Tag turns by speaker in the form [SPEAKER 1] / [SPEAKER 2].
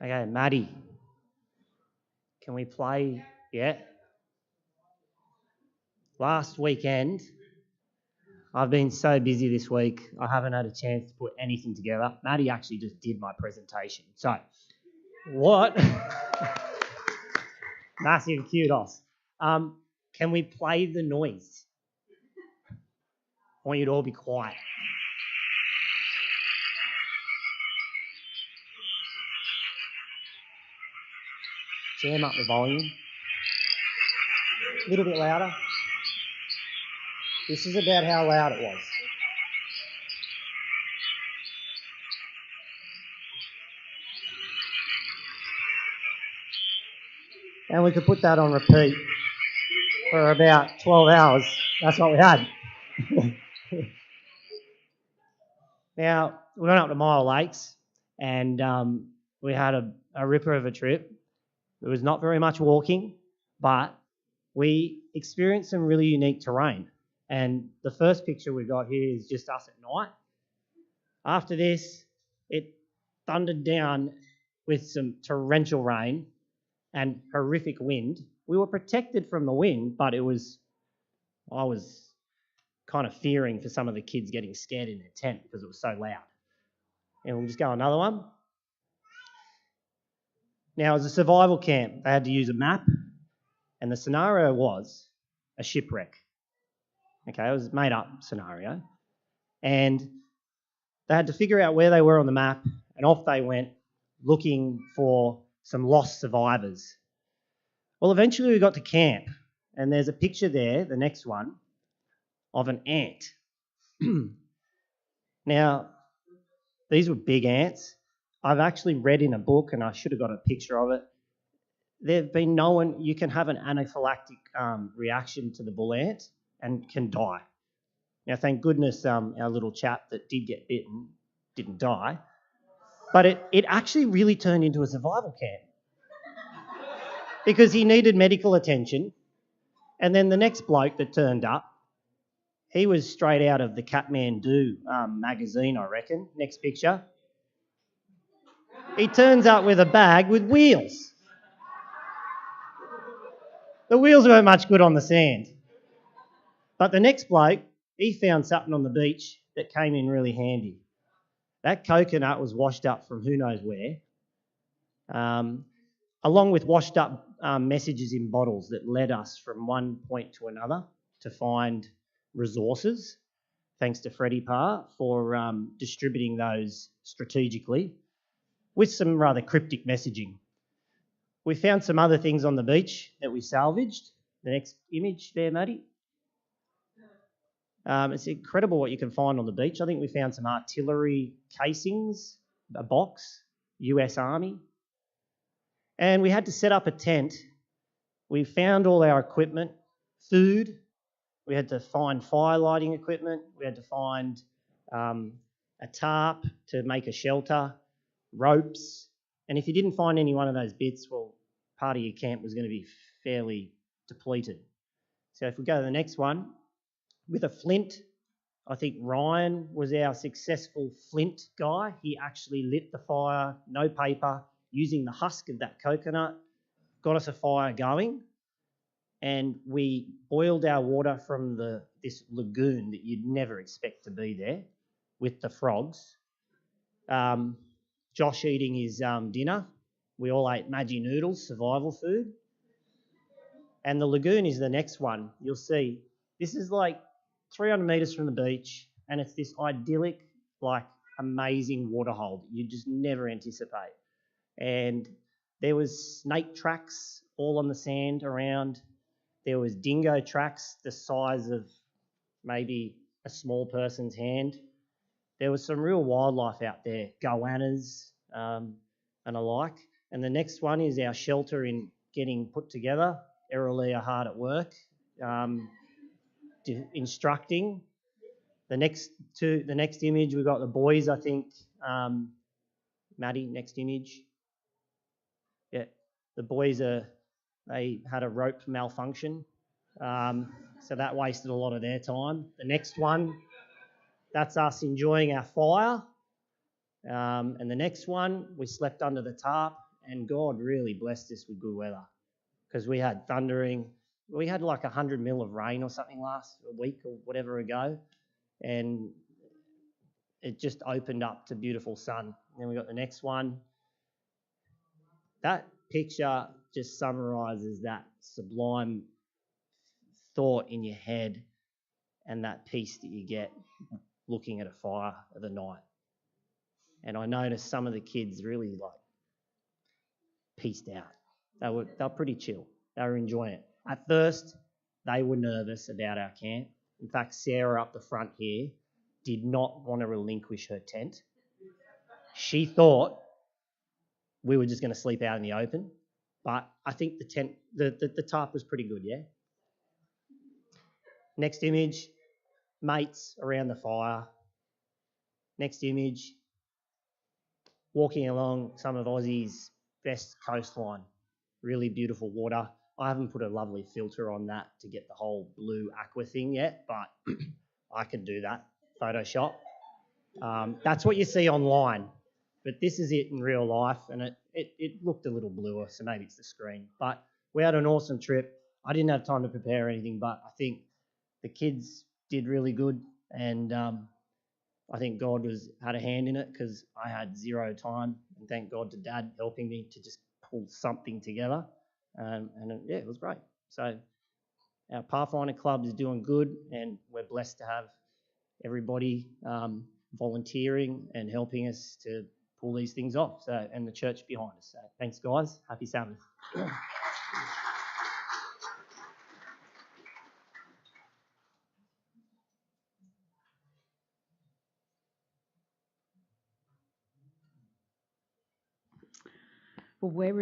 [SPEAKER 1] Okay, Maddie, can we play? Yeah. Last weekend, I've been so busy this week, I haven't had a chance to put anything together. Maddie actually just did my presentation. So, what? Massive kudos. Can we play the noise? I want you to all be quiet. Jam up the volume. A little bit louder. This is about how loud it was. And we could put that on repeat for about 12 hours. That's what we had. Now, we went up to Mile Lakes and we had a ripper of a trip. It was not very much walking, but we experienced some really unique terrain. And the first picture we got here is just us at night. After this, it thundered down with some torrential rain and horrific wind. We were protected from the wind, but I was kind of fearing for some of the kids getting scared in their tent because it was so loud. And we'll just go another one. Now, as a survival camp, they had to use a map, and the scenario was a shipwreck. Okay, it was a made-up scenario. And they had to figure out where they were on the map, and off they went looking for some lost survivors. Well, eventually we got to camp, and there's a picture there, the next one, of an ant. Now, these were big ants. I've actually read in a book, and I should have got a picture of it, they've been known you can have an anaphylactic reaction to the bull ant and can die. Now, thank goodness our little chap that did get bitten didn't die, but it actually really turned into a survival camp because he needed medical attention. And then the next bloke that turned up, he was straight out of the Kathmandu magazine, I reckon. Next picture. He turns up with a bag with wheels. The wheels weren't much good on the sand. But the next bloke, he found something on the beach that came in really handy. That coconut was washed up from who knows where, along with washed up messages in bottles that led us from one point to another to find resources, thanks to Freddie Parr for distributing those strategically with some rather cryptic messaging. We found some other things on the beach that we salvaged. The next image there, Maddie. It's incredible what you can find on the beach. I think we found some artillery casings, a box, US Army. And we had to set up a tent. We found all our equipment, food. We had to find fire lighting equipment. We had to find a tarp to make a shelter, ropes. And if you didn't find any one of those bits, well, part of your camp was going to be fairly depleted. So if we go to the next one, with a flint, I think Ryan was our successful flint guy. He actually lit the fire, no paper, using the husk of that coconut, got us a fire going, and we boiled our water from this lagoon that you'd never expect to be there with the frogs. Josh eating his dinner. We all ate Maggi noodles, survival food. And the lagoon is the next one. You'll see, this is like 300 metres from the beach, and it's this idyllic, like, amazing waterhole that you just never anticipate. And there was snake tracks all on the sand around. There was dingo tracks the size of maybe a small person's hand. There was some real wildlife out there, goannas and alike. And the next one is our shelter in getting put together. Errol Lee are hard at work. Instructing. The next image, we've got the boys, I think. Maddie, next image. Yeah, the boys they had a rope malfunction, so that wasted a lot of their time. The next one, that's us enjoying our fire. And the next one, we slept under the tarp and God really blessed us with good weather because we had thundering. We had like 100 mil of rain or something last week or whatever ago, and it just opened up to beautiful sun. Then we got the next one. That picture just summarises that sublime thought in your head and that peace that you get looking at a fire of the night. And I noticed some of the kids really like peaced out. They were pretty chill. They were enjoying it. At first, they were nervous about our camp. In fact, Sarah up the front here did not want to relinquish her tent. She thought we were just going to sleep out in the open, but I think the tent, the tarp was pretty good, yeah? Next image, mates around the fire. Next image, walking along some of Aussie's best coastline. Really beautiful water. I haven't put a lovely filter on that to get the whole blue aqua thing yet, but I can do that. Photoshop. That's what you see online, but this is it in real life, and it looked a little bluer, so maybe it's the screen. But we had an awesome trip. I didn't have time to prepare anything, but I think the kids did really good, and I think God had a hand in it because I had zero time, and thank God to Dad helping me to just pull something together, and yeah, it was great. So our Pathfinder Club is doing good, and we're blessed to have everybody volunteering and helping us to pull these things off. So, and the church behind us. So, thanks, guys. Happy Sabbath.
[SPEAKER 2] Well, we're really